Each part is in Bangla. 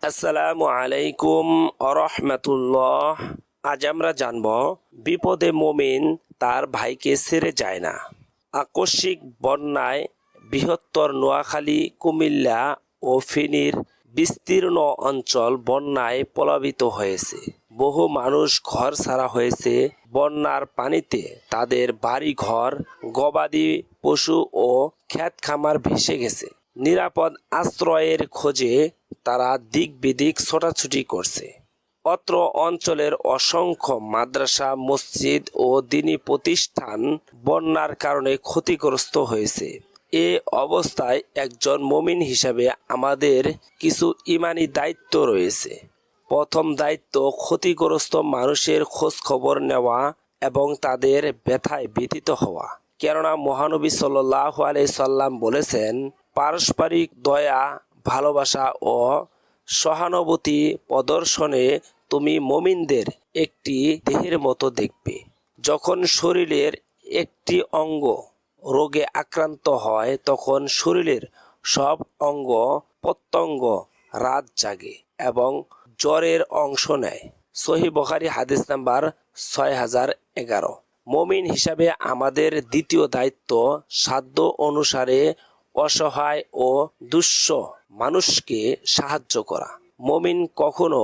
আসসালামু আলাইকুম আরহামাতুল্লাহ। আজ আমরা জানব বিপদে মুমিন তার ভাইকে ছেড়ে যায় না। আকস্মিক বন্যায় বৃহত্তর নোয়াখালী, কুমিল্লা ও ফেনীর বিস্তীর্ণ অঞ্চল বন্যায় প্লাবিত হয়েছে। বহু মানুষ ঘর ছাড়া হয়েছে। বন্যার পানিতে তাদের বাড়িঘর, গবাদি পশু ও ক্ষেত খামার ভেসে গেছে। নিরাপদ আশ্রয়ের খোঁজে তারা দিক বিদিক ছোটাছুটি করছে। অত্র অঞ্চলের অসংখ্য মাদ্রাসা, মসজিদ ও দ্বীনি প্রতিষ্ঠান বন্যার কারণে ক্ষতিগ্রস্ত হয়েছে। এ অবস্থায় একজন মুমিন হিসাবে আমাদের কিছু ঈমানি দায়িত্ব রয়েছে। প্রথম দায়িত্ব, ক্ষতিগ্রস্ত মানুষের খোঁজ খবর নেওয়া এবং তাদের ব্যথায় ব্যথিত হওয়া। কেননা মহানবী সাল্লাল্লাহু আলাইহি সাল্লাম বলেছেন, পারস্পরিক দয়া, ভালোবাসা ও সহানুভূতি প্রদর্শনে তুমি মুমিনদের একটি দেহের মতো দেখবে। যখন শরীরের একটি অঙ্গ রোগে আক্রান্ত হয় তখন শরীরের সব অঙ্গ প্রত্যঙ্গ রাত জাগে এবং জ্বরের অংশ নেয়। সহিহ বুখারী হাদিস নাম্বার 6011। মুমিন হিসাবে আমাদের দ্বিতীয় দায়িত্ব, সাধ্য অনুসারে অসহায় ও দুঃস্থ মানুষকে সাহায্য করা। মুমিন কখনো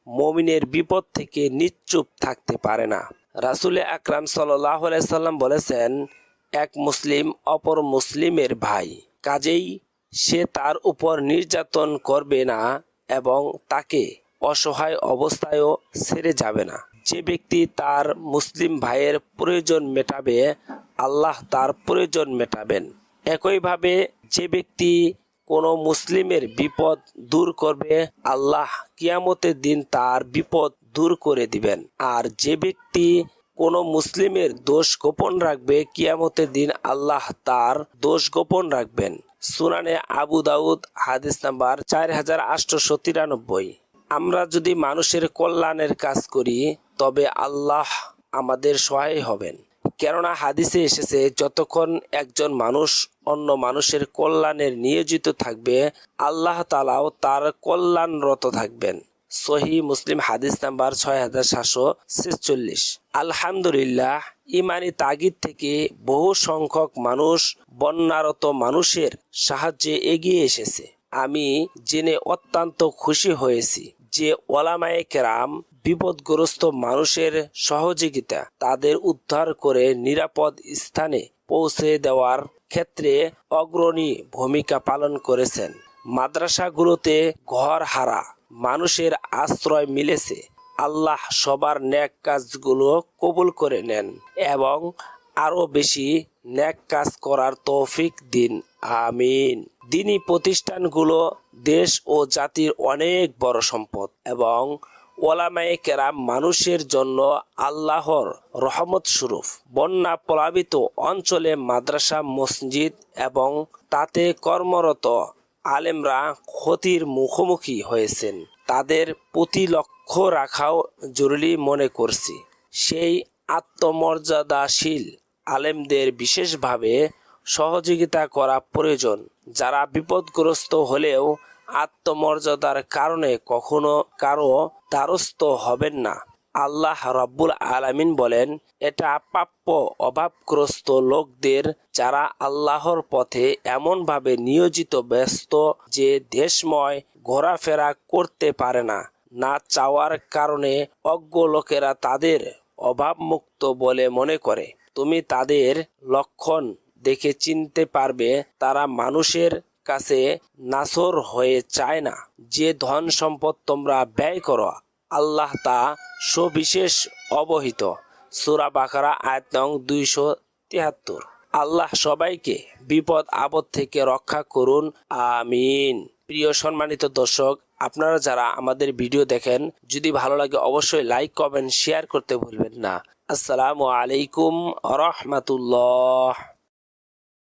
মুমিনের বিপদ থেকে নিশ্চুপ থাকতে পারে না। রাসূল আকরাম সাল্লাল্লাহু আলাইহি সাল্লাম বলেছেন, এক মুসলিম অপর মুসলিমের ভাই, কাজেই সে তার উপর নির্যাতন করবে না এবং তাকে অসহায় অবস্থায়ও ছেড়ে যাবে না। যে ব্যক্তি তার মুসলিম ভাইয়ের প্রয়োজন মেটাবে, আল্লাহ তার প্রয়োজন মেটাবেন। একইভাবে যে ব্যক্তি কোনো মুসলিমের বিপদ দূর করবে, আল্লাহ কিয়ামতের দিন তার বিপদ দূর করে দিবেন। আর যে ব্যক্তি কোনো মুসলিমের দোষ গোপন রাখবে, কিয়ামতের দিন আল্লাহ তার দোষ গোপন রাখবেন। সুনানে আবু দাউদ হাদিস নাম্বার 4893। আমরা যদি মানুষের কল্যাণের কাজ করি তবে আল্লাহ আমাদের সহায় হবেন। কেননা হাদিসে এসেছে, যতক্ষণ একজন মানুষ অন্য মানুষের কল্যাণের নিয়োজিত থাকবে, আল্লাহ তাআলাও তার কল্যাণরত থাকবেন। সহিহ মুসলিম হাদিস নাম্বার 6746। আলহামদুলিল্লাহ, ইমানি তাগিদ থেকে বহু সংখ্যক মানুষ বন্যারত মানুষের সাহায্যে এগিয়ে এসেছে। আমি জেনে অত্যন্ত খুশি হয়েছি যে ওলামায়ে কেরাম বিপদগ্রস্ত মানুষের সহযোগিতা, তাদের উদ্ধার করে নিরাপদ স্থানে পৌঁছে দেওয়ার ক্ষেত্রে অগ্রণী ভূমিকা পালন করেছেন। মাদ্রাসাগুলোতে ঘর হারা মানুষের আশ্রয় মিলেছে। আল্লাহ সবার নেক কাজগুলো কবুল করে নেন এবং আরো বেশি নেক কাজ করার তৌফিক দিন, আমিন। দ্বীনি প্রতিষ্ঠানগুলো দেশ ও জাতির অনেক বড় সম্পদ এবং ওলামায়ে কেরাম মানুষের জন্য আল্লাহর রহমত স্বরূপ। বন্যা প্লাবিত অঞ্চলে মাদ্রাসা, মসজিদ এবং তাতে কর্মরত আলেমরা ক্ষতির মুখোমুখি হয়েছেন। তাদের প্রতি লক্ষ্য রাখাও জরুরি মনে করছি। সেই আত্মমর্যাদাশীল আলেমদের বিশেষভাবে সহযোগিতা করা প্রয়োজন, যারা বিপদগ্রস্ত হলেও আত্মমর্যাদার কারণে কখনো কারো দ্বারস্থ হবেন না। আল্লাহ রাব্বুল আলামিন বলেন, এটা প্রাপ্য অভাবগ্রস্ত লোকদের, যারা আল্লাহর পথে এমনভাবে নিয়োজিত ব্যস্ত যে দেশময় ঘোরাফেরা করতে পারে না। না চাওয়ার কারণে অজ্ঞ লোকেরা তাদের অভাবমুক্ত বলে মনে করে। তুমি তাদের লক্ষণ দেখে চিনতে পারবে, তারা মানুষের কাছে নাছর হয়ে চায় না। যে ধন সম্পদ তোমরা ব্যয় করো, আল্লাহ তা সবিশেষ অবহিত। সূরা বাকারা আয়াত নং 273। আল্লাহ সবাইকে বিপদ আপদ থেকে রক্ষা করুন, আমিন। প্রিয় সম্মানিত দর্শক, আপনারা যারা আমাদের ভিডিও দেখেন, যদি ভালো লাগে অবশ্যই লাইক, কমেন্ট, শেয়ার করতে ভুলবেন না। আসসালামু আলাইকুম ওয়া রাহমাতুল্লাহ।